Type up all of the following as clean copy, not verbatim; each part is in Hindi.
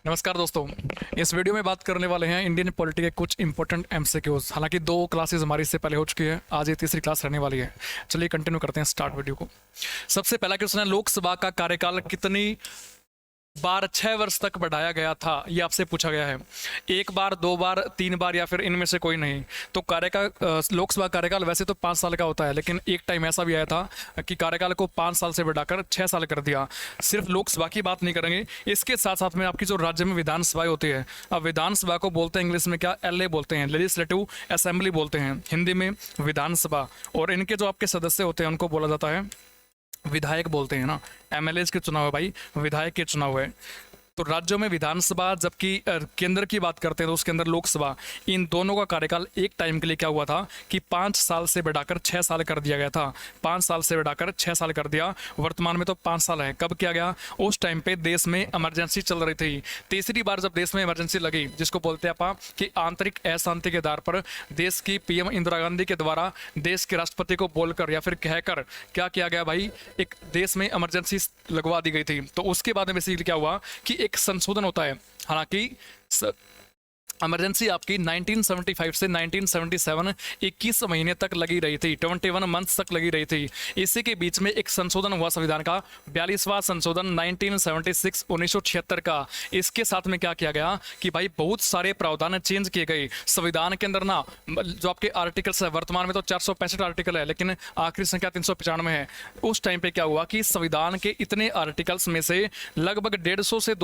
नमस्कार दोस्तों। इस वीडियो में बात करने वाले हैं इंडियन पॉलिटी के कुछ इंपॉर्टेंट एमसीक्यूज। हालांकि दो क्लासेस हमारी इससे पहले हो चुकी है, आज ये तीसरी क्लास रहने वाली है। चलिए कंटिन्यू करते हैं स्टार्ट वीडियो को। सबसे पहला क्वेश्चन है, लोकसभा का कार्यकाल कितनी बार 6 वर्ष तक बढ़ाया गया था, ये आपसे पूछा गया है। एक बार, 2 बार, 3 बार या फिर इनमें से कोई नहीं। तो कार्यकाल, लोकसभा कार्यकाल वैसे तो 5 साल का होता है, लेकिन एक टाइम ऐसा भी आया था कि कार्यकाल को 5 साल से बढ़ाकर 6 साल कर दिया। सिर्फ लोकसभा की बात नहीं करेंगे, इसके साथ साथ में आपकी जो राज्य में विधानसभाएं होती है, अब विधानसभा को बोलते हैं इंग्लिश में क्या, एलए बोलते हैं, लेजिस्लेटिव असेंबली बोलते हैं, हिंदी में विधानसभा। और इनके जो आपके सदस्य होते हैं उनको बोला जाता है विधायक बोलते हैं ना। एमएलए के चुनाव है भाई, विधायक के चुनाव है। तो राज्यों में विधानसभा, जबकि केंद्र की बात करते हैं तो उसके अंदर लोकसभा, इन दोनों का कार्यकाल एक टाइम के लिए क्या हुआ था कि 5 साल से बढ़ाकर 6 साल कर दिया गया था। 5 साल से बढ़ाकर 6 साल कर दिया। वर्तमान में तो 5 साल है। कब किया गया? उस टाइम पे देश में इमरजेंसी चल रही थी। तीसरी बार जब देश में इमरजेंसी लगी, जिसको बोलते हैं आप कि आंतरिक अशांति के आधार पर देश की पीएम इंदिरा गांधी के द्वारा देश के राष्ट्रपति को बोलकर या फिर कहकर क्या किया गया भाई, एक देश में इमरजेंसी लगवा दी गई थी। तो उसके बाद में बेसिकली क्या हुआ कि एक संशोधन होता है। हालांकि इमरजेंसी आपकी 1975 से 1977 21 महीने तक लगी रही थी, 21 मंथ्स तक लगी रही थी। इसी के बीच में एक संशोधन हुआ संविधान का, 42वां संशोधन 1976 1976 का। इसके साथ में क्या किया गया कि भाई बहुत सारे प्रावधान चेंज किए गए संविधान के अंदर ना। जो आपके आर्टिकल्स है, वर्तमान में तो 465 आर्टिकल है, लेकिन आखिरी संख्या 395 है। उस टाइम पे क्या हुआ कि संविधान के इतने आर्टिकल्स में से लगभग 150 से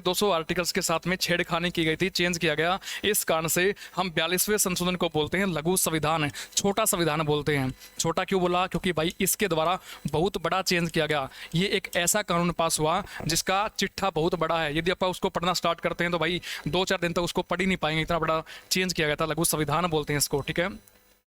200 आर्टिकल्स के साथ में छेड़खानी की गई थी, चेंज किया गया। इस कारण से हम 42वें संशोधन को बोलते हैं लघु संविधान, छोटा संविधान बोलते हैं। छोटा क्यों बोला? क्योंकि भाई इसके द्वारा बहुत बड़ा चेंज किया गया। ये एक ऐसा कानून पास हुआ जिसका चिट्ठा बहुत बड़ा है। यदि आप उसको पढ़ना स्टार्ट करते हैं तो भाई 2-4 दिन तक उसको पढ़ ही नहीं पाएंगे, इतना बड़ा चेंज किया गया था। लघु संविधान बोलते हैं इसको, ठीक है।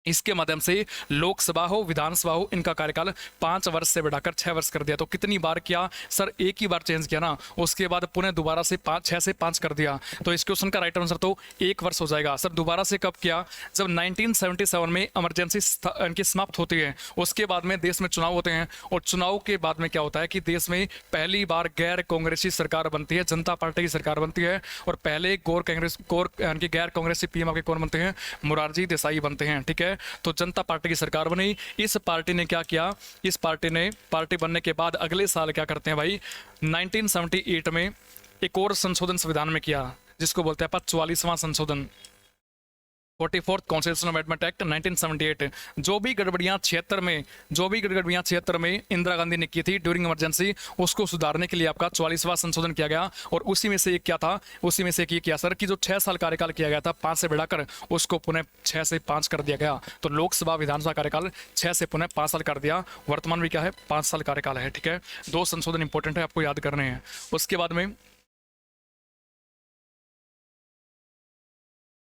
इसके माध्यम से लोकसभा हो, विधानसभा हो, इनका कार्यकाल 5 वर्ष से बढ़ाकर 6 वर्ष कर दिया। तो कितनी बार किया सर? एक ही बार चेंज किया ना, उसके बाद पुनः दोबारा से 6 से 5 कर दिया। तो इस क्वेश्चन का राइट आंसर तो 1 वर्ष हो जाएगा। सर दोबारा से कब किया? जब 1977 में इमरजेंसी इनकी समाप्त होती है, उसके बाद में देश में चुनाव होते हैं। और चुनाव के बाद में क्या होता है कि देश में पहली बार गैर कांग्रेसी सरकार बनती है, जनता पार्टी की सरकार बनती है। और पहले गैर कांग्रेसी पीएम आपके कौन बनते हैं? मोरारजी देसाई बनते हैं, ठीक है। तो जनता पार्टी की सरकार बनी। इस पार्टी ने क्या किया? इस पार्टी बनने के बाद अगले साल क्या करते हैं भाई, 1978 में एक और संशोधन संविधान में किया, जिसको बोलते हैं 44वां संशोधन, 44th कॉन्स्टिट्यूशनल अमेंडमेंट एक्ट 1978। जो भी गड़बड़ियां 76 में इंदिरा गांधी ने की थी ड्यूरिंग इमरजेंसी, उसको सुधारने के लिए आपका 44वां संशोधन किया गया। और उसी में से एक क्या था? उसी में से एक ये किया सर कि जो 6 साल कार्यकाल किया गया था 5 से बढ़ाकर, उसको पुनः 6 से 5 कर दिया गया। तो लोकसभा विधानसभा कार्यकाल 6 से पुनः 5 साल कर दिया। वर्तमान में क्या है? 5 साल कार्यकाल है, ठीक है। 2 संशोधन इंपॉर्टेंट है, आपको याद करने हैं। उसके बाद में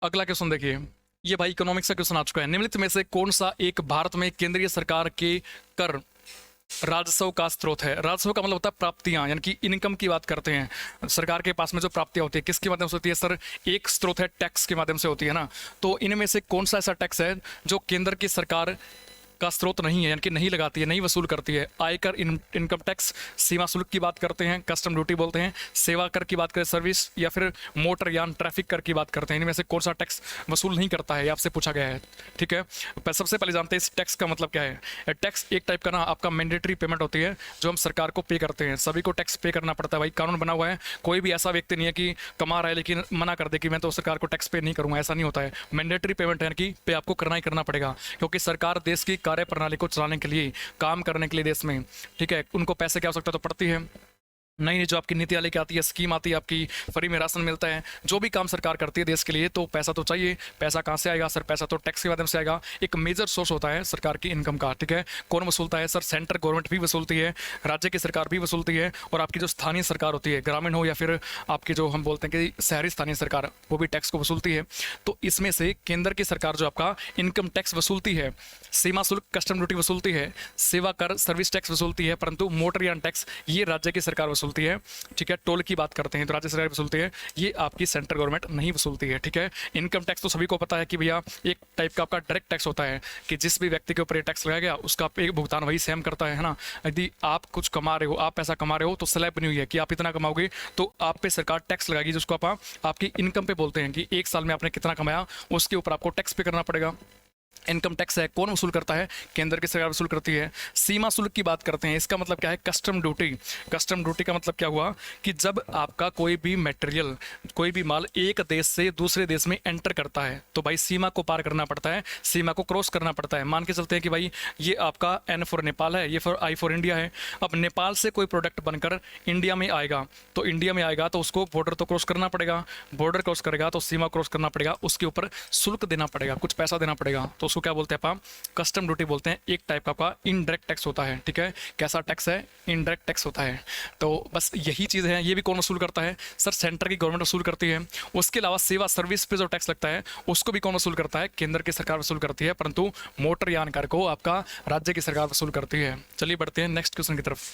अगला क्वेश्चन देखिए, ये भाई इकोनॉमिक्स का क्वेश्चन आ चुका है। निम्नलिखित में से कौन सा एक भारत में केंद्रीय सरकार के कर राजस्व का स्रोत है? राजस्व का मतलब होता है प्राप्तियां, यानी कि इनकम की बात करते हैं। सरकार के पास में जो प्राप्तियां होती है किसके माध्यम से होती है सर? एक स्रोत है टैक्स के माध्यम से होती है ना। तो इनमें से कौन सा ऐसा टैक्स है जो केंद्र की सरकार का स्रोत नहीं है, यानी कि नहीं लगाती है, नहीं वसूल करती है? आयकर, इनकम टैक्स, सीमा शुल्क की बात करते हैं, कस्टम ड्यूटी बोलते हैं, सेवा कर की बात करें सर्विस, या फिर मोटर यान ट्रैफिक कर की बात करते हैं। इनमें से कौन सा टैक्स वसूल नहीं करता है, आपसे पूछा गया है, ठीक है। सबसे पहले जानते हैं इस टैक्स का मतलब क्या है। टैक्स एक टाइप का ना आपका मैंडेटरी पेमेंट होती है, जो हम सरकार को पे करते हैं। सभी को टैक्स पे करना पड़ता है भाई, कानून बना हुआ है। कोई भी ऐसा व्यक्ति नहीं है कि कमा रहा है लेकिन मना कर दे कि मैं तो सरकार को टैक्स पे नहीं करूँगा, ऐसा नहीं होता है। मैंडेटरी पेमेंट है कि पे आपको करना ही करना पड़ेगा, क्योंकि सरकार देश की कार्य प्रणाली को चलाने के लिए, काम करने के लिए देश में, ठीक है, उनको पैसे की आवश्यकता तो पड़ती है। नई जो आपकी नीति लेके आती है, स्कीम आती है, आपकी फ्री में राशन मिलता है, जो भी काम सरकार करती है देश के लिए, तो पैसा तो चाहिए। पैसा कहाँ से आएगा सर? पैसा तो टैक्स के माध्यम से आएगा। एक मेजर सोर्स होता है सरकार की इनकम का, ठीक है। कौन वसूलता है सर? सेंट्रल गवर्नमेंट भी वसूलती है, राज्य की सरकार भी वसूलती है, और आपकी जो स्थानीय सरकार होती है, ग्रामीण हो या फिर आपकी जो हम बोलते हैं कि शहरी स्थानीय सरकार, वो भी टैक्स को वसूलती है। तो इसमें से केंद्र की सरकार जो आपका इनकम टैक्स वसूलती है, सीमा शुल्क, कस्टम ड्यूटी वसूलती है, सेवा कर, सर्विस टैक्स वसूलती है, परंतु मोटर यान टैक्स ये राज्य की सरकार वसूलती है। वसूलती है, ठीक है। टोल की बात करते हैं तो राज्य सरकार वसूलती है, ये आपकी सेंट्रल गवर्नमेंट नहीं वसूलती है, ठीक है। इनकम टैक्स तो सभी को पता है कि भैया एक टाइप का आपका डायरेक्ट टैक्स होता है कि जिस भी व्यक्ति के ऊपर ये टैक्स लगाया गया उसका एक भुगतान वही स्वयं करता है ना। यदि आप कुछ कमा रहे हो, आप पैसा कमा रहे हो तो स्लैब बनी हुई है कि आप इतना कमाओगे तो आप पे सरकार टैक्स लगाएगी, जिसको आप आपकी इनकम पे बोलते हैं कि एक साल में आपने कितना कमाया उसके ऊपर आपको टैक्स पे करना पड़ेगा। इनकम टैक्स है, कौन वसूल करता है? केंद्र की सरकार वसूल करती है। सीमा शुल्क की बात करते हैं, इसका मतलब क्या है? Custom duty. कस्टम ड्यूटी का मतलब क्या हुआ कि जब आपका कोई भी मटेरियल, कोई भी माल एक देश से दूसरे देश में एंटर करता है तो भाई सीमा को पार करना पड़ता है, सीमा को क्रॉस करना पड़ता है। मान के चलते हैं कि भाई ये आपका N फॉर नेपाल है, ये फॉर I फॉर इंडिया है। अब नेपाल से कोई प्रोडक्ट बनकर इंडिया में आएगा तो उसको बॉर्डर तो क्रॉस करना पड़ेगा, बॉर्डर क्रॉस करेगा तो सीमा क्रॉस करना पड़ेगा, उसके ऊपर शुल्क देना पड़ेगा, कुछ पैसा देना पड़ेगा, तो उसको क्या बोलते हैं आप? कस्टम ड्यूटी बोलते हैं। एक टाइप का आपका इनडायरेक्ट टैक्स होता है, ठीक है। कैसा टैक्स है? इनडायरेक्ट टैक्स होता है। तो बस यही चीज़ है। ये भी कौन वसूल करता है? सर सेंटर की गवर्नमेंट वसूल करती है। उसके अलावा सेवा सर्विस पे जो टैक्स लगता है उसको भी कौन वसूल करता है? केंद्र की सरकार वसूल करती है, परंतु मोटर यान कर को आपका राज्य की सरकार वसूल करती है। चलिए बढ़ते हैं नेक्स्ट क्वेश्चन की तरफ।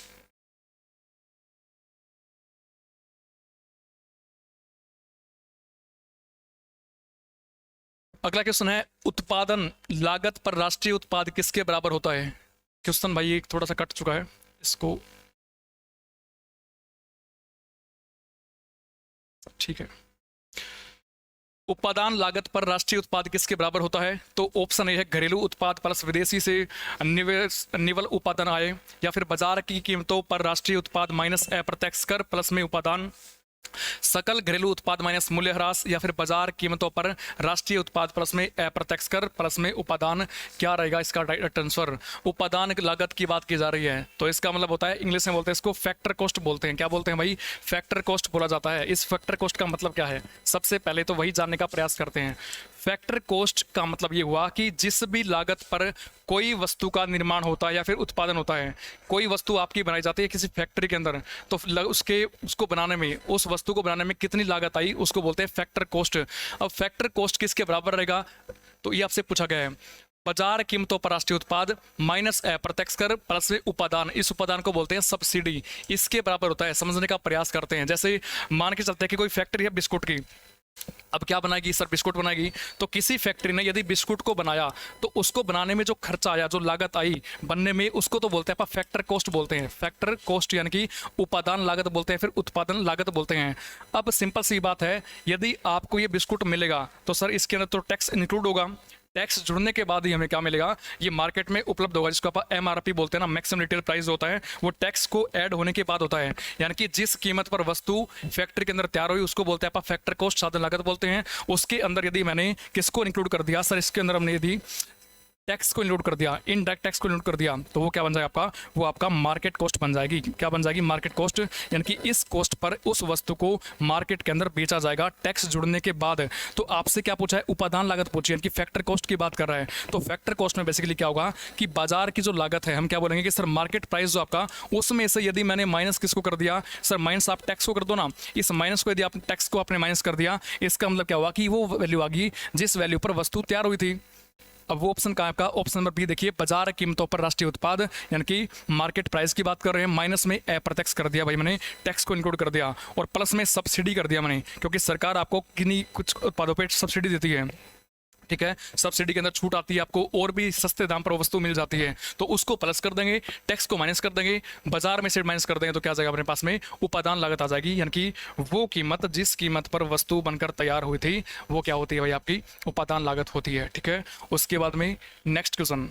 अगला क्वेश्चन है, उत्पादन लागत पर राष्ट्रीय उत्पाद किसके बराबर होता है? क्वेश्चन भाई एक थोड़ा सा कट चुका है, इसको ठीक है। उत्पादन लागत पर राष्ट्रीय उत्पाद किसके बराबर होता है? तो ऑप्शन ए है घरेलू उत्पाद प्लस विदेशी से निवल उत्पादन आय, या फिर बाजार की कीमतों पर राष्ट्रीय उत्पाद माइनस अप्रत्यक्ष कर प्लस में उत्पादन, सकल घरेलू उत्पाद माइनस मूल्य ह्रास, या फिर बाजार कीमतों पर राष्ट्रीय उत्पाद प्लस में अप्रत्यक्ष कर प्लस में उपादान। क्या रहेगा इसका राइट आंसर? उपादान लागत की बात की जा रही है तो इसका मतलब होता है, इंग्लिश में बोलते हैं इसको फैक्टर कॉस्ट बोलते हैं। क्या बोलते हैं भाई? फैक्टर कॉस्ट बोला जाता है। इस फैक्टर कॉस्ट का मतलब क्या है? सबसे पहले तो वही जानने का प्रयास करते हैं। फैक्टर कॉस्ट का मतलब ये हुआ कि जिस भी लागत पर कोई वस्तु का निर्माण होता है या फिर उत्पादन होता है, कोई वस्तु आपकी बनाई जाती है किसी फैक्ट्री के अंदर, तो उसको बनाने में, उस वस्तु को बनाने में कितनी लागत आई उसको बोलते हैं फैक्टर कॉस्ट। अब फैक्टर कॉस्ट किसके बराबर रहेगा? तो ये आपसे पूछा गया है। बाजार कीमतों पर राष्ट्रीय उत्पाद माइनस अप्रत्यक्ष कर प्लस में उपादान, इस उपादान को बोलते हैं सब्सिडी, इसके बराबर होता है। समझने का प्रयास करते हैं। जैसे मान के चलते हैं कि कोई फैक्ट्री है बिस्कुट की, अब क्या बनाएगी सर? बिस्कुट बनाएगी। तो किसी फैक्ट्री ने यदि बिस्कुट को बनाया तो उसको बनाने में जो खर्चा आया, जो लागत आई बनने में, उसको तो बोलते हैं आप फैक्टर कॉस्ट बोलते हैं। फैक्टर कॉस्ट यानी कि उपादान लागत बोलते हैं, फिर उत्पादन लागत बोलते हैं। अब सिंपल सी बात है, यदि आपको ये बिस्कुट मिलेगा तो सर इसके अंदर तो टैक्स इंक्लूड होगा। टैक्स जुड़ने के बाद ही हमें क्या मिलेगा? ये मार्केट में उपलब्ध होगा, जिसको आप MRP बोलते हैं ना, मैक्सिमम रिटेल प्राइस होता है, वो टैक्स को ऐड होने के बाद होता है। यानी कि जिस कीमत पर वस्तु फैक्ट्री के अंदर तैयार हुई उसको बोलते हैं आप फैक्टर कॉस्ट, साधन लागत बोलते हैं। उसके अंदर यदि मैंने किसको इंक्लूड कर दिया सर? इसके अंदर हमने यदि टैक्स को इंक्लूड कर दिया, इनडायरेक्ट टैक्स को इंक्लूड कर दिया, तो वो क्या बन जाएगा आपका? वो आपका मार्केट कॉस्ट बन जाएगी। क्या बन जाएगी? Market cost. यानी कि इस कॉस्ट पर उस वस्तु को मार्केट के अंदर बेचा जाएगा टैक्स जुड़ने के बाद। तो आपसे क्या पूछा है? उपादान लागत पूछी, यानी कि फैक्टर कॉस्ट की बात कर रहा है। तो फैक्टर कॉस्ट में बेसिकली क्या होगा कि बाजार की जो लागत है, हम क्या बोलेंगे कि सर मार्केट प्राइस जो आपका, उसमें से यदि मैंने माइनस किसको कर दिया सर? माइनस आप टैक्स को कर दो ना। इस माइनस को यदि आप टैक्स को आपने माइनस कर दिया, इसका मतलब क्या हुआ कि वो वैल्यू आ गई जिस वैल्यू पर वस्तु तैयार हुई थी। अब वो ऑप्शन कहाँ आपका? ऑप्शन नंबर बी देखिए, बाजार कीमतों पर राष्ट्रीय उत्पाद, यानी कि मार्केट प्राइस की बात कर रहे हैं। माइनस में अप्रत्यक्ष कर दिया भाई मैंने, टैक्स को इंक्लूड कर दिया, और प्लस में सब्सिडी कर दिया मैंने, क्योंकि सरकार आपको किन्हीं कुछ उत्पादों पर सब्सिडी देती है, ठीक है। सब्सिडी के अंदर छूट आती है, आपको और भी सस्ते दाम पर वस्तु मिल जाती है, तो उसको प्लस कर देंगे, टैक्स को माइनस कर देंगे, बाजार में से माइनस कर देंगे, तो क्या आ जाएगा अपने पास में? उपादान लागत आ जाएगी। यानी कि वो कीमत, जिस कीमत पर वस्तु बनकर तैयार हुई थी, वो क्या होती है भाई? आपकी उपादान लागत होती है, ठीक है। उसके बाद में नेक्स्ट क्वेश्चन,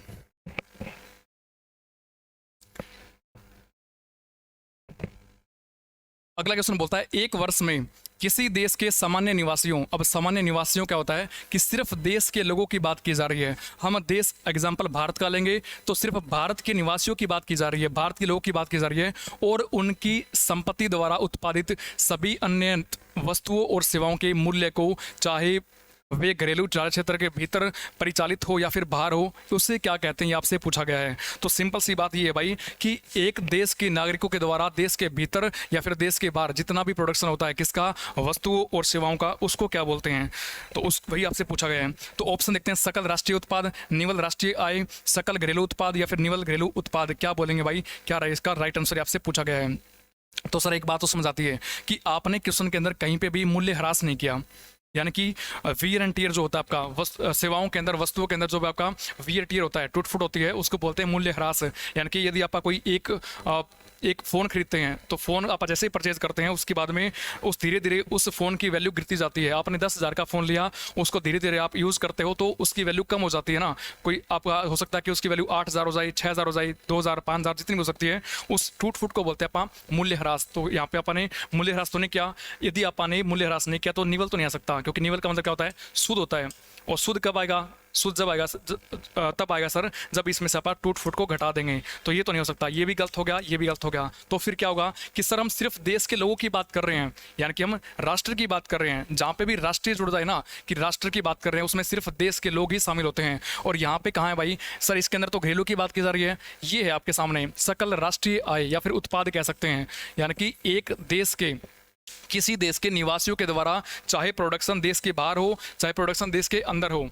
अगला क्वेश्चन बोलता है, एक वर्ष में किसी देश के सामान्य निवासियों, अब सामान्य निवासियों क्या होता है कि सिर्फ देश के लोगों की बात की जा रही है। हम देश एग्जांपल भारत का लेंगे तो सिर्फ भारत के निवासियों की बात की जा रही है, भारत के लोगों की बात की जा रही है, और उनकी संपत्ति द्वारा उत्पादित सभी अन्य वस्तुओं और सेवाओं के मूल्य को, चाहे वे घरेलू चार क्षेत्र के भीतर परिचालित हो या फिर बाहर हो, उससे क्या कहते हैं? ये आपसे पूछा गया है। तो सिंपल सी बात ये है भाई कि एक देश के नागरिकों के द्वारा देश के भीतर या फिर देश के बाहर जितना भी प्रोडक्शन होता है किसका? वस्तुओं और सेवाओं का, उसको क्या बोलते हैं? तो उस वही आपसे पूछा गया है। तो ऑप्शन देखते हैं, सकल राष्ट्रीय उत्पाद, निवल राष्ट्रीय आय, सकल घरेलू उत्पाद, या फिर निवल घरेलू उत्पाद। क्या बोलेंगे भाई? क्या इसका राइट आंसर आपसे पूछा गया है? तो सर एक बात तो समझ आती है कि आपने क्वेश्चन के अंदर कहीं पे भी मूल्य ह्रास नहीं किया, यानी कि वियर एंड टियर जो होता है आपका सेवाओं के अंदर, वस्तुओं के अंदर जो भी आपका वियर टियर होता है, टूट फुट होती है, उसको बोलते हैं मूल्य ह्रास। यानी कि यदि आपका कोई एक फ़ोन खरीदते हैं तो फ़ोन आप जैसे ही परचेज करते हैं उसके बाद में उस धीरे धीरे उस फ़ोन की वैल्यू गिरती जाती है। आपने 10,000 का फ़ोन लिया, उसको धीरे धीरे आप यूज़ करते हो तो उसकी वैल्यू कम हो जाती है ना। कोई आपका हो सकता है कि उसकी वैल्यू 8,000 हो जाए, 6,000 हो जाए, 2,000, 5,000 जितनी हो सकती है, उस टूट फुट को बोलते हैं आप मूल्य ह्रास। तो यहाँ पे आपने मूल्य ह्रास तो नहीं किया। यदि आपने मूल्य ह्रास नहीं किया तो निवल तो नहीं आ सकता, क्योंकि निवल का मतलब क्या होता है, सूद होता है। और सूद कब आएगा? सूद जब आएगा तब आएगा सर जब इसमें से आप टूट फुट को घटा देंगे। तो ये तो नहीं हो सकता, ये भी गलत हो गया, ये भी गलत हो गया। तो फिर क्या होगा कि सर हम सिर्फ देश के लोगों की बात कर रहे हैं, यानी कि हम राष्ट्र की बात कर रहे हैं। जहाँ पे भी राष्ट्रीय जुड़ जाए ना कि राष्ट्र की बात कर रहे हैं, उसमें सिर्फ देश के लोग ही शामिल होते हैं। और यहाँ पे कहाँ है भाई सर, इसके अंदर तो घरेलू की बात की जा रही है। ये है आपके सामने सकल राष्ट्रीय आय या फिर उत्पाद कह सकते हैं, यानी कि एक देश के किसी देश के निवासियों के द्वारा, चाहे प्रोडक्शन देश के बाहर हो चाहे प्रोडक्शन देश के अंदर हो,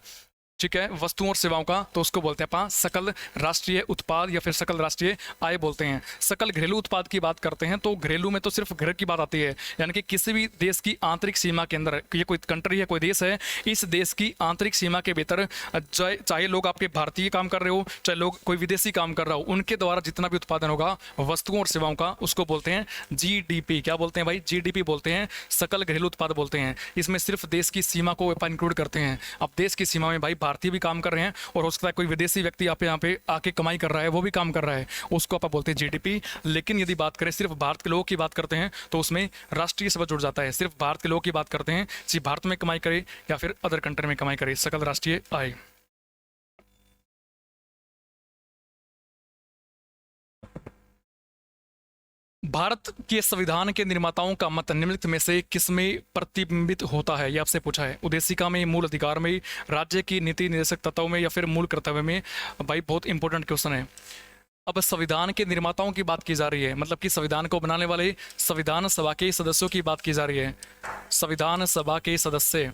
ठीक है, वस्तुओं और सेवाओं का, तो उसको बोलते हैं अपन सकल राष्ट्रीय उत्पाद या फिर सकल राष्ट्रीय आय बोलते हैं। सकल घरेलू उत्पाद की बात करते हैं तो घरेलू में तो सिर्फ घर की बात आती है, यानी कि किसी भी देश की आंतरिक सीमा के अंदर, ये कोई कंट्री है, कोई देश है, इस देश की आंतरिक सीमा के भीतर चाहे लोग आपके भारतीय काम कर रहे हो चाहे लोग कोई विदेशी काम कर रहा हो, उनके द्वारा जितना भी उत्पादन होगा वस्तुओं और सेवाओं का, उसको बोलते हैं जीडीपी। क्या बोलते हैं भाई? जीडीपी बोलते हैं, सकल घरेलू उत्पाद बोलते हैं। इसमें सिर्फ देश की सीमा को अपन इंक्लूड करते हैं। अब देश की सीमा में भाई भारतीय भी काम कर रहे हैं और हो सकता है कोई विदेशी व्यक्ति आप यहाँ पे आके कमाई कर रहा है, वो भी काम कर रहा है, उसको आप बोलते हैं जीडीपी। लेकिन यदि बात करें सिर्फ भारत के लोगों की बात करते हैं तो उसमें राष्ट्रीय शब्द जुड़ जाता है। सिर्फ भारत के लोगों की बात करते हैं, चाहे भारत में कमाई करे या फिर अदर कंट्री में कमाई करे, सकल राष्ट्रीय आय। भारत के संविधान के निर्माताओं का मत निम्नलिखित में से किसमें प्रतिबिंबित होता है? ये आपसे पूछा है। उद्देशिका में, मूल अधिकार में, राज्य की नीति निर्देशक तत्वों में या फिर मूल कर्तव्य में? भाई बहुत इंपॉर्टेंट क्वेश्चन है। अब संविधान के निर्माताओं की बात की जा रही है, मतलब कि संविधान को बनाने वाले संविधान सभा के सदस्यों की बात की जा रही है। संविधान सभा के सदस्य,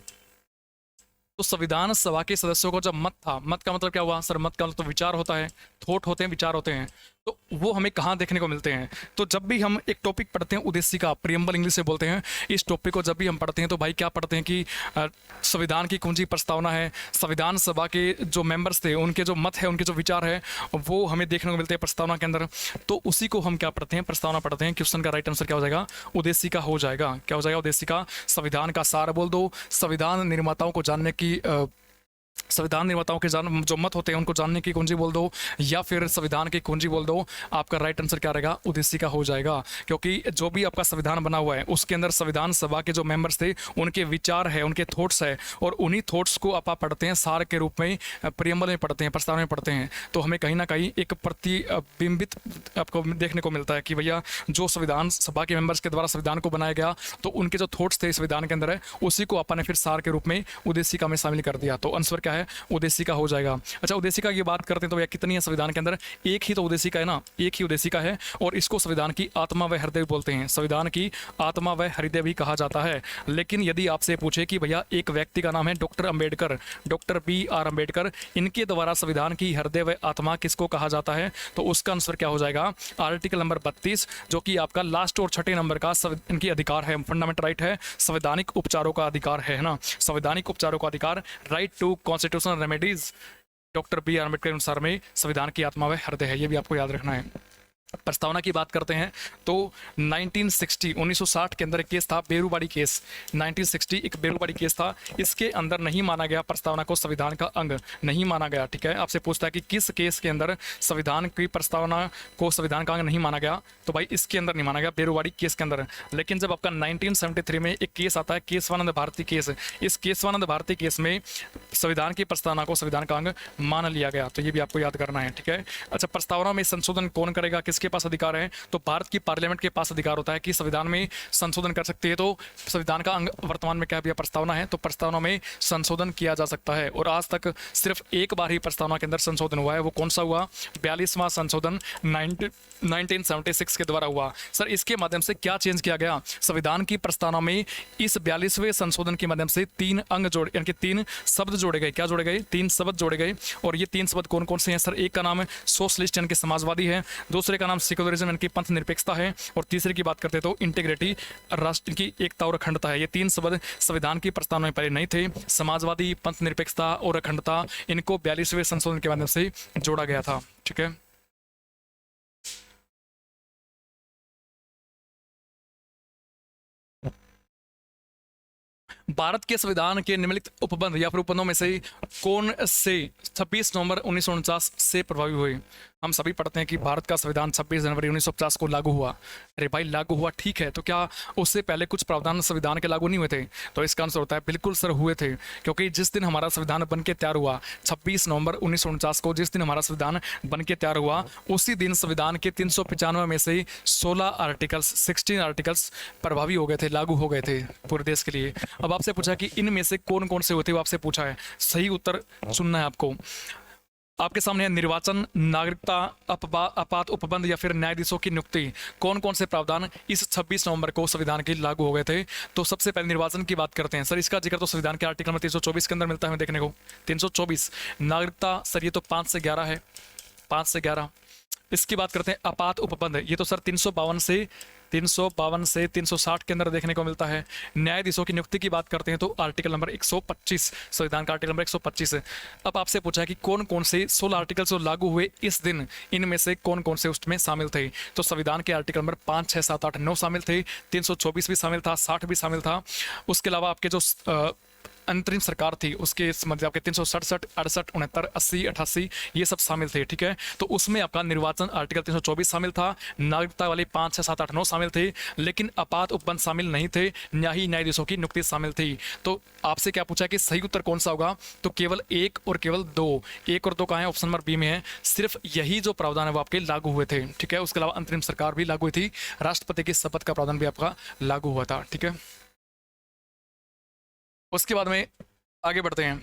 तो संविधान सभा के सदस्यों को जब मत था, मत का मतलब क्या हुआ सर? मत का मतलब तो विचार होता है, थॉट होते हैं, विचार होते हैं। तो वो हमें कहाँ देखने को मिलते हैं? तो जब भी हम एक टॉपिक पढ़ते हैं, उद्देशिका, प्रियम्बल इंग्लिश से बोलते हैं, इस टॉपिक को जब भी हम पढ़ते हैं तो भाई क्या पढ़ते हैं कि संविधान की कुंजी प्रस्तावना है, संविधान सभा के जो मेंबर्स थे उनके जो मत है, उनके जो विचार है, वो हमें देखने को मिलते हैं प्रस्तावना के अंदर। तो उसी को हम क्या पढ़ते हैं? प्रस्तावना पढ़ते हैं। क्वेश्चन का राइट आंसर क्या हो जाएगा? उद्देशिका हो जाएगा। क्या हो जाएगा? उद्देशिका। संविधान का सार बोल दो, संविधान निर्माताओं को जानने की संविधान निर्माताओं के जो मत होते हैं उनको जानने की कुंजी बोल दो, या फिर संविधान की कुंजी बोल दो। आपका राइट आंसर क्या रहेगा? उद्देशिका हो जाएगा। क्योंकि जो भी आपका संविधान बना हुआ है उसके अंदर संविधान सभा के जो मेंबर्स थे उनके विचार है, उनके थॉट्स है, और उन्हीं थॉट्स को आप पढ़ते हैं सार के रूप में, प्रियम्बल में पढ़ते हैं, प्रस्तावना में पढ़ते हैं। तो हमें कहीं ना कहीं एक प्रतिबिंबित आपको देखने को मिलता है कि भैया जो संविधान सभा के मेंबर्स के द्वारा संविधान को बनाया गया तो उनके जो थॉट्स थे संविधान के अंदर है, उसी को अपन ने फिर सार के रूप में उद्देशिका में शामिल कर दिया। तो आंसर क्या है? उद्देशिका हो जाएगा। अच्छा, उद्देशिका की बात करते हैं तो भैया कितनी है संविधान के अंदर? एक ही तो उद्देशिका है ना, एक ही उद्देशिका है, और इसको संविधान की आत्मा व हृदय बोलते हैं। संविधान की आत्मा व हृदय भी कहा जाता है। लेकिन यदि आपसे पूछे कि भैया एक व्यक्ति का नाम है doctor Ambedkar, doctor BR Ambedkar, इनके द्वारा संविधान की हृदय व आत्मा किसको कहा जाता है? तो उसका आंसर क्या हो जाएगा? आर्टिकल नंबर 32, जो कि आपका लास्ट और छठे नंबर का इनकी अधिकार है, फंडामेंटल राइट है, संवैधानिक उपचारों का अधिकार है ना, संवैधानिक उपचारों का अधिकार, right to constitutional remedies. Doctor BR Ambedkar अनुसार में संविधान की आत्मा व हृदय है, ये भी आपको याद रखना है। प्रस्तावना की बात करते हैं तो 1960 के अंदर एक केस था, बेरूबाड़ी केस। 1960 एक बेरूबाड़ी केस था, इसके अंदर नहीं माना गया प्रस्तावना को संविधान का अंग, नहीं माना गया। ठीक है, आपसे पूछता है कि किस केस के अंदर संविधान की प्रस्तावना को संविधान का अंग नहीं माना गया? तो भाई इसके अंदर नहीं माना गया, बेरूबाड़ी केस के अंदर। लेकिन जब आपका 1973 में एक केस आता है, केशवानंद भारती केस, इस केशवानंद भारती केस में संविधान की प्रस्तावना को संविधान का अंग मान लिया गया। तो ये भी आपको याद करना है। ठीक है, अच्छा, प्रस्तावना में संशोधन कौन करेगा, किसके पास अधिकार है? तो भारत की पार्लियामेंट के पास अधिकार होता है कि संविधान में संशोधन कर सकती है। तो संविधान का अंग वर्तमान में क्या भी प्रस्तावना है, तो प्रस्तावना में संशोधन किया जा सकता है। और आज तक सिर्फ एक बार ही प्रस्तावना के अंदर संशोधन हुआ है, वो कौन सा हुआ? 42वां संशोधन 1976 के द्वारा हुआ। सर इसके माध्यम से क्या चेंज किया गया? संविधान की प्रस्तावना में इस 42वें संशोधन के माध्यम से 3 अंग जोड़े, यानी कि 3 शब्द जोड़े गए। क्या जोड़े गए? 3 शब्द जोड़े गए। और ये 3 शब्द कौन कौन से हैं सर? एक का नाम है सोशलिस्ट यानी कि समाजवादी है, दूसरे का नाम सेक्युलरिज्म यानी कि पंथ निरपेक्षता है, और तीसरे की बात करते हैं तो इंटीग्रिटी, राष्ट्र की एकता और अखंडता है। ये तीन शब्द संविधान की प्रस्तावना में पहले नहीं थे। समाजवादी, पंथ निरपेक्षता और अखंडता, इनको 42वें संशोधन के माध्यम से जोड़ा गया था। ठीक है, भारत के संविधान के निम्नलिखित उपबंध या फिर उपबंधों में से कौन से 26 नवंबर 1949 से प्रभावी हुए? हम सभी पढ़ते हैं कि भारत का संविधान 26 जनवरी 1950 को लागू हुआ। अरे भाई, लागू हुआ ठीक है, तो क्या उससे पहले कुछ प्रावधान संविधान के लागू नहीं हुए थे? तो इसका आंसर होता है बिल्कुल सर, हुए थे। क्योंकि जिस दिन हमारा संविधान बन के तैयार हुआ, 26 नवंबर 1949 को जिस दिन हमारा संविधान बन के तैयार हुआ, उसी दिन संविधान के 395 में से 16 आर्टिकल्स प्रभावी हो गए थे, लागू हो गए थे पूरे देश के लिए। अब आपसे पूछा कि इनमें से कौन कौन से होते, वो आपसे पूछा है, सही उत्तर चुनना है आपको। आपके सामने है निर्वाचन, नागरिकता, आपात उपबंध या फिर न्यायाधीशों की नियुक्ति। कौन कौन से प्रावधान इस 26 नवंबर को संविधान के लागू हो गए थे? तो सबसे पहले निर्वाचन की बात करते हैं। सर इसका जिक्र तो संविधान के आर्टिकल नंबर 324 के अंदर मिलता है हमें देखने को, 324। नागरिकता सर ये तो 5 से 11 है, 5 से 11। इसकी बात करते हैं आपात उपबंध, ये तो सर 352 से 360 के अंदर देखने को मिलता है। न्यायाधीशों की नियुक्ति की बात करते हैं तो आर्टिकल नंबर 125, संविधान का आर्टिकल नंबर 125 है। अब आपसे पूछा है कि कौन कौन से 16 आर्टिकल जो लागू हुए इस दिन, इनमें से कौन कौन से उसमें शामिल थे? तो संविधान के आर्टिकल नंबर 5, 6, 7, 8, 9 शामिल थे, 324 भी शामिल था, 60 भी शामिल था। उसके अलावा आपके जो अंतरिम सरकार थी उसके मतलब आपके 367, 68, 69, 80, 88 ये सब शामिल थे। ठीक है, तो उसमें आपका निर्वाचन आर्टिकल 324 शामिल था, नागरिकता वाले 5, 6, 7, 8, 9 शामिल थे, लेकिन आपात उपबंध शामिल नहीं थे, न्यायाधीशों की नियुक्ति शामिल थी। तो आपसे क्या पूछा है कि सही उत्तर कौन सा होगा? तो केवल एक और केवल दो, 1 और 2 कहाँ है? ऑप्शन नंबर बी में है। सिर्फ यही जो प्रावधान है वो आपके लागू हुए थे। ठीक है, उसके अलावा अंतरिम सरकार भी लागू हुई थी, राष्ट्रपति की शपथ का प्रावधान भी आपका लागू हुआ था। ठीक है, उसके बाद में आगे बढ़ते हैं।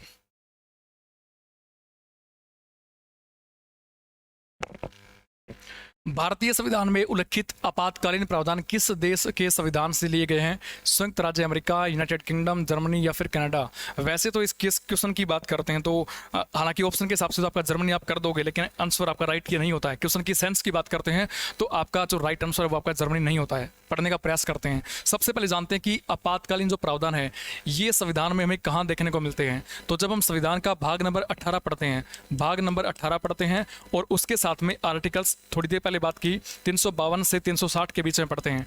भारतीय संविधान में उल्लिखित आपातकालीन प्रावधान किस देश के संविधान से लिए गए हैं? संयुक्त राज्य अमेरिका, यूनाइटेड किंगडम, जर्मनी या फिर कनाडा? वैसे तो इस किस क्वेश्चन की बात करते हैं तो हालांकि ऑप्शन के हिसाब से तो आपका जर्मनी आप कर दोगे, लेकिन आंसर आपका राइट ये नहीं होता है। क्वेश्चन की सेंस की बात करते हैं तो आपका जो राइट आंसर है वो आपका जर्मनी नहीं होता है। पढ़ने का प्रयास करते हैं। सबसे पहले जानते हैं कि आपातकालीन जो प्रावधान है ये संविधान में हमें कहाँ देखने को मिलते हैं। तो जब हम संविधान का भाग नंबर 18 पढ़ते हैं, भाग नंबर 18 पढ़ते हैं और उसके साथ में आर्टिकल्स, थोड़ी देर पहले बात की, 352 से 360 के बीच में पढ़ते हैं,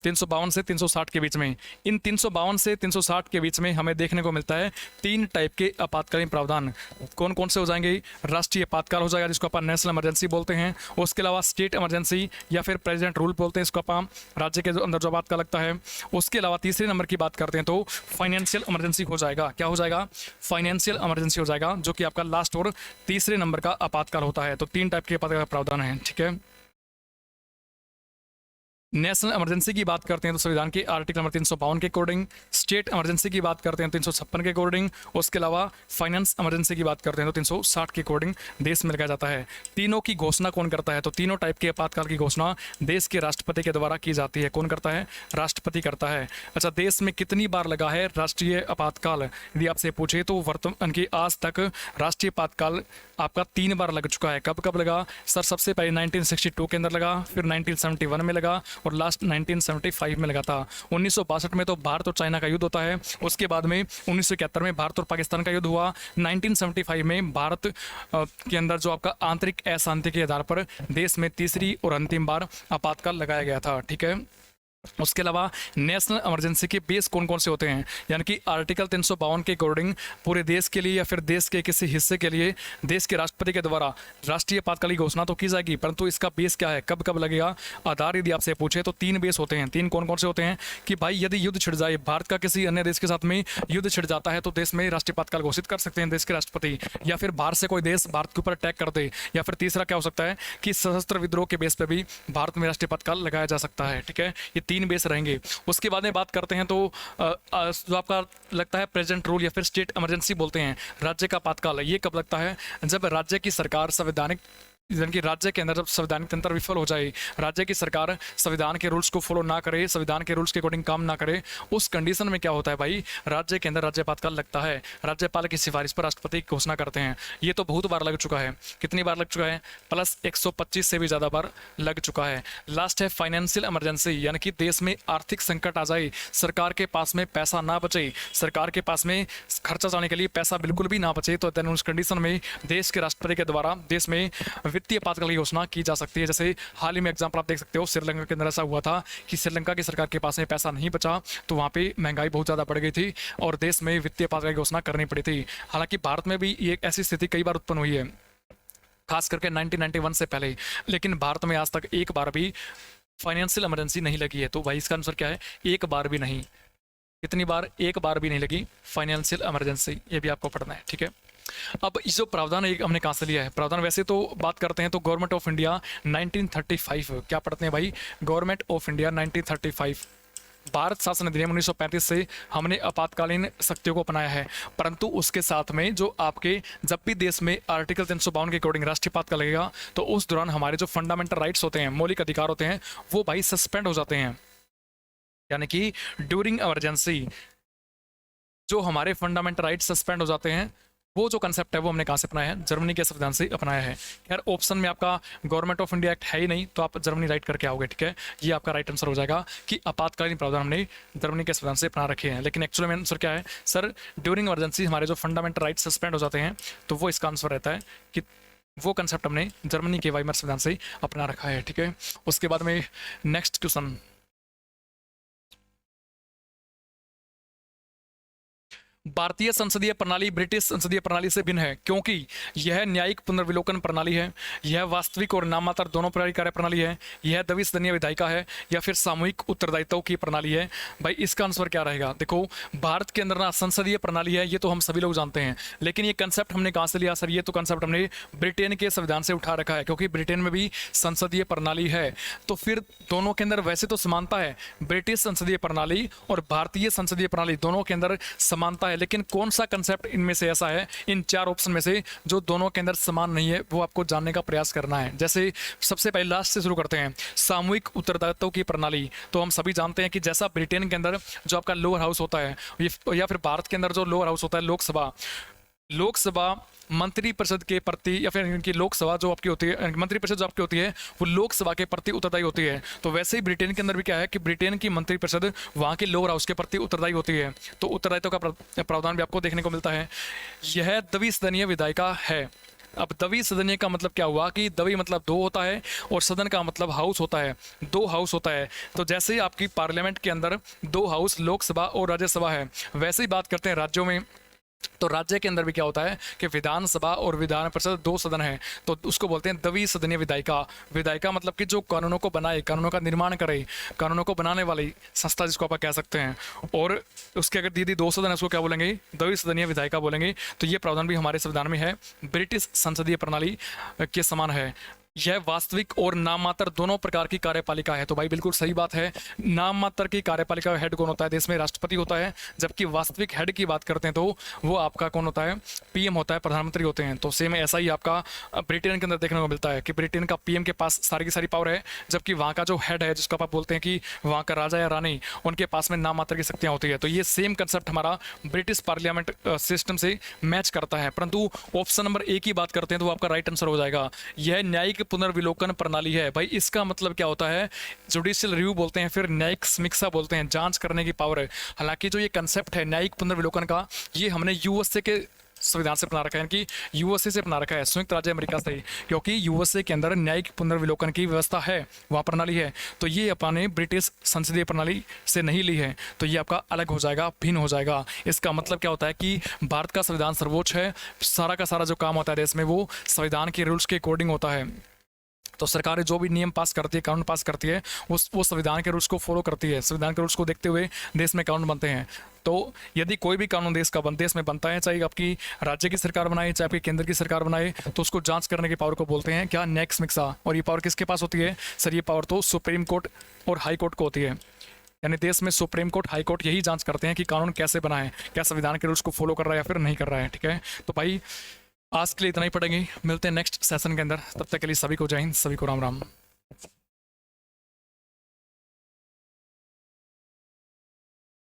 352 से 360 के बीच में। इन 352 से 360 के बीच में हमें देखने को मिलता है 3 टाइप के आपातकालीन प्रावधान। कौन कौन से हो जाएंगे? राष्ट्रीय आपातकाल हो जाएगा जिसको अपन नेशनल इमरजेंसी बोलते हैं। उसके अलावा स्टेट इमरजेंसी या फिर प्रेसिडेंट रूल बोलते हैं, इसको अपन राज्य के अंदर जो आपातकाल लगता है। उसके अलावा तीसरे नंबर की बात करते हैं तो फाइनेंशियल इमरजेंसी हो जाएगा। क्या हो जाएगा? फाइनेंशियल इमरजेंसी हो जाएगा, जो कि आपका लास्ट और तीसरे नंबर का आपातकाल होता है। तो 3 टाइप के आपातकाल प्रावधान है। ठीक है, नेशनल इमरजेंसी की बात करते हैं तो संविधान के आर्टिकल नंबर 352 के अकॉर्डिंग, स्टेट इमरजेंसी की बात करते हैं 356 के अकॉर्डिंग, उसके अलावा फाइनेंस इमरजेंसी की बात करते हैं तो 360 के अकॉर्डिंग देश में लगाया जाता है। तीनों की घोषणा कौन करता है? तो तीनों टाइप के आपातकाल की घोषणा देश के राष्ट्रपति के द्वारा की जाती है। कौन करता है? राष्ट्रपति करता है। अच्छा, देश में कितनी बार लगा है राष्ट्रीय आपातकाल यदि आपसे पूछे तो वर्तमान की आज तक राष्ट्रीय आपातकाल आपका 3 बार लग चुका है। कब कब लगा? सर सबसे पहले 1962 के अंदर लगा, फिर 1971 में लगा और लास्ट 1975 में लगा था। 1962 में तो भारत और चाइना का युद्ध होता है। उसके बाद में 1971 में भारत और पाकिस्तान का युद्ध हुआ। 1975 में भारत के अंदर जो आपका आंतरिक अशांति के आधार पर देश में तीसरी और अंतिम बार आपातकाल लगाया गया था। ठीक है, उसके अलावा नेशनल इमरजेंसी के बेस कौन कौन से होते हैं? यानी कि आर्टिकल 352 के अकॉर्डिंग पूरे देश के लिए या फिर देश के किसी हिस्से के लिए देश के राष्ट्रपति के द्वारा राष्ट्रीय आपातकाल की घोषणा तो की जाएगी, परंतु इसका बेस क्या है, कब कब लगेगा? आधार यदि आपसे पूछे तो 3 बेस होते हैं। 3 कौन कौन से होते हैं? कि भाई यदि युद्ध छिड़ जाए, भारत का किसी अन्य देश के साथ में युद्ध छिड़ जाता है तो देश में राष्ट्रीय आपातकाल घोषित कर सकते हैं देश के राष्ट्रपति, या फिर बाहर से कोई देश भारत के ऊपर अटैक कर दे, या फिर तीसरा क्या हो सकता है कि सशस्त्र विद्रोह के बेस पर भी भारत में राष्ट्रीय आपातकाल लगाया जा सकता है। ठीक है, ये 3 बेस रहेंगे। उसके बाद में बात करते हैं तो जो आपका लगता है प्रेसिडेंट रूल या फिर स्टेट इमरजेंसी बोलते हैं, राज्य का आपातकाल, ये कब लगता है? जब राज्य की सरकार संवैधानिक यानी कि राज्य के अंदर जब संवैधानिक तंत्र विफल हो जाए, राज्य की सरकार संविधान के रूल्स को फॉलो ना करे, संविधान के रूल्स के अकॉर्डिंग काम ना करे, उस कंडीशन में क्या होता है भाई, राज्य के अंदर राज्यपाल लगता है, राज्यपाल की सिफारिश पर राष्ट्रपति की घोषणा करते हैं। ये तो बहुत बार लग चुका है। कितनी बार लग चुका है? प्लस 125 से भी ज़्यादा बार लग चुका है। लास्ट है फाइनेंशियल इमरजेंसी, यानी कि देश में आर्थिक संकट आ जाए, सरकार के पास में पैसा ना बचे, सरकार के पास में खर्चा जाने के लिए पैसा बिल्कुल भी ना बचे, तो देन उस कंडीशन में देश के राष्ट्रपति के द्वारा देश में वित्तीय आपातकाल की घोषणा की जा सकती है। जैसे हाल ही में एग्जाम्पल आप देख सकते हो, श्रीलंका के अंदर ऐसा हुआ था कि श्रीलंका की सरकार के पास में पैसा नहीं बचा, तो वहाँ पे महंगाई बहुत ज़्यादा बढ़ गई थी और देश में वित्तीय आपातकाल की घोषणा करनी पड़ी थी। हालांकि भारत में भी ये ऐसी स्थिति कई बार उत्पन्न हुई है, खास करके 1991 से पहले, लेकिन भारत में आज तक एक बार भी फाइनेंशियल इमरजेंसी नहीं लगी है। तो भाई इसका आंसर क्या है? एक बार भी नहीं। कितनी बार? एक बार भी नहीं लगी फाइनेंशियल इमरजेंसी। ये भी आपको पढ़ना है, ठीक है। अब इस जो प्रावधान एक हमने कहाँ से लिया है? प्रावधान वैसे तो बात करते हैं तो गवर्नमेंट ऑफ इंडिया 1935, क्या पढ़ते हैं भाई? Government of India 1935। भारत शासन अधिनियम 1935 से हमने आपातकालीन शक्तियों को अपनाया है, परंतु उसके साथ में जो आपके जब भी देश में आर्टिकल 352 के अकॉर्डिंग राष्ट्रीय आपातकाल लगेगा, तो उस दौरान हमारे जो फंडामेंटल राइट्स होते हैं, मौलिक अधिकार होते हैं, वो भाई सस्पेंड हो जाते हैं। यानी कि ड्यूरिंग इमरजेंसी जो हमारे फंडामेंटल राइट्स सस्पेंड हो जाते हैं, वो जो कंसेप्ट है वो हमने कहाँ से अपनाया है? जर्मनी के संविधान से अपनाया है। खैर ऑप्शन में आपका गवर्नमेंट ऑफ इंडिया एक्ट है ही नहीं, तो आप जर्मनी राइट करके आओगे, ठीक है। ये आपका राइट आंसर हो जाएगा कि आपातकालीन प्रावधान हमने जर्मनी के संविधान से अपना रखे हैं। लेकिन एक्चुअली में आंसर क्या है सर? ड्यूरिंग इमरजेंसी हमारे जो फंडामेंटल राइट्स सस्पेंड हो जाते हैं, तो वो इसका आंसर रहता है कि वो कंसेप्ट हमने जर्मनी के वाइमर संविधान से अपना रखा है, ठीक है। उसके बाद में नेक्स्ट क्वेश्चन, भारतीय संसदीय प्रणाली ब्रिटिश संसदीय प्रणाली से भिन्न है क्योंकि यह न्यायिक पुनर्विलोकन प्रणाली है, यह वास्तविक और नाममात्र दोनों प्रकार की कार्य प्रणाली है, यह द्विसदनीय विधायिका है, या फिर सामूहिक उत्तरदायित्व की प्रणाली है। भाई इसका आंसर क्या रहेगा? देखो भारत के अंदर ना संसदीय प्रणाली है, ये तो हम सभी लोग जानते हैं, लेकिन ये कंसेप्ट हमने कहाँ से लिया सर? ये तो कंसेप्ट हमने ब्रिटेन के संविधान से उठा रखा है, क्योंकि ब्रिटेन में भी संसदीय प्रणाली है। तो फिर दोनों के अंदर वैसे तो समानता है, ब्रिटिश संसदीय प्रणाली और भारतीय संसदीय प्रणाली दोनों के अंदर समानता है, लेकिन कौन सा कंसेप्ट इनमें से ऐसा है, इन चार ऑप्शन में से, जो दोनों के अंदर समान नहीं है, वो आपको जानने का प्रयास करना है। जैसे सबसे पहले लास्ट से शुरू करते हैं, सामूहिक उत्तरदायित्व की प्रणाली। तो हम सभी जानते हैं कि जैसा ब्रिटेन के अंदर जो आपका लोअर हाउस होता है, या फिर भारत के अंदर जो लोअर हाउस होता है, लोकसभा मंत्रिपरिषद के प्रति, या फिर इनकी लोकसभा जो आपकी होती है, मंत्रिपरिषद जो आपकी होती है, वो लोकसभा के प्रति उत्तरदायी होती है। तो वैसे ही ब्रिटेन के अंदर भी क्या है कि ब्रिटेन की मंत्रिपरिषद वहाँ के लोअर हाउस के प्रति उत्तरदायी होती है। तो उत्तरदायित्व का प्रावधान भी आपको देखने को मिलता है। यह द्विसदनीय विधायिका है। अब द्विसदनीय का मतलब क्या हुआ कि द्वि मतलब दो होता है और सदन का मतलब हाउस होता है, दो हाउस होता है। तो जैसे ही आपकी पार्लियामेंट के अंदर दो हाउस लोकसभा और राज्यसभा है, वैसे ही बात करते हैं राज्यों में, तो राज्य के अंदर भी क्या होता है कि विधानसभा और विधान परिषद दो सदन है, तो उसको बोलते हैं द्विसदनीय विधायिका। विधायिका मतलब कि जो कानूनों को बनाए, कानूनों का निर्माण करे, कानूनों को बनाने वाली संस्था जिसको आप कह सकते हैं। और उसके अगर दीदी दो सदन है, उसको क्या बोलेंगे? द्विसदनीय विधायिका बोलेंगे। तो ये प्रावधान भी हमारे संविधान में है, ब्रिटिश संसदीय प्रणाली के समान है। यह वास्तविक और नाम मात्र दोनों प्रकार की कार्यपालिका है। तो भाई बिल्कुल सही बात है, नाम मात्र की कार्यपालिका हेड कौन होता है? देश में राष्ट्रपति होता है। जबकि वास्तविक हेड की बात करते हैं तो वो आपका कौन होता है? पीएम होता है, प्रधानमंत्री होते हैं। तो सेम ऐसा ही आपका ब्रिटेन के अंदर देखने को मिलता है कि ब्रिटेन का पीएम के पास सारी की सारी पावर है, जबकि वहाँ का जो हेड है, जिसको आप बोलते हैं कि वहाँ का राजा या रानी, उनके पास में नाम मात्र की शक्तियाँ होती है। तो ये सेम कंसेप्ट हमारा ब्रिटिश पार्लियामेंट सिस्टम से मैच करता है। परंतु ऑप्शन नंबर ए की बात करते हैं तो वो आपका राइट आंसर हो जाएगा। यह न्यायिक पुनर्विलोकन प्रणाली है। भाई इसका मतलब क्या होता है? जुडिशियल रिव्यू बोलते हैं, फिर न्यायिक समीक्षा बोलते हैं, जांच करने की पावर है। हालांकि जो ये कंसेप्ट है न्यायिक पुनर्विलोकन का, ये हमने यूएसए के संविधान से अपना रखा है, यानी कि यूएसए से अपना रखा है, संयुक्त राज्य अमेरिका से, क्योंकि यूएसए के अंदर न्यायिक पुनर्विलोकन की व्यवस्था है, वहाँ प्रणाली है। तो ये अपने ब्रिटिश संसदीय प्रणाली से नहीं ली है, तो ये आपका अलग हो जाएगा, भिन्न हो जाएगा। इसका मतलब क्या होता है कि भारत का संविधान सर्वोच्च है, सारा का सारा जो काम होता है देश में वो संविधान के रूल्स के अकॉर्डिंग होता है। तो सरकारें जो भी नियम पास करती है, कानून पास करती है, वो संविधान के रूल्स को फॉलो करती है। संविधान के रूल्स को देखते हुए देश में कानून बनते हैं। तो यदि कोई भी कानून देश में बनता है, चाहे आपकी राज्य की सरकार बनाए, चाहे आपकी केंद्र की सरकार बनाए, तो उसको जांच करने की पावर को बोलते हैं क्या? न्यायिक समीक्षा। और ये पावर किसके पास होती है सर? ये पावर तो सुप्रीम कोर्ट और हाई कोर्ट को होती है। यानी देश में सुप्रीम कोर्ट, हाई कोर्ट यही जांच करते हैं कि कानून कैसे बना है, क्या संविधान के रूल्स को फॉलो कर रहा है या फिर नहीं कर रहा है, ठीक है। तो भाई आज के लिए इतना ही पढ़ेंगे, मिलते हैं नेक्स्ट सेशन के अंदर। तब तक के लिए सभी को जय हिंद, सभी को राम राम।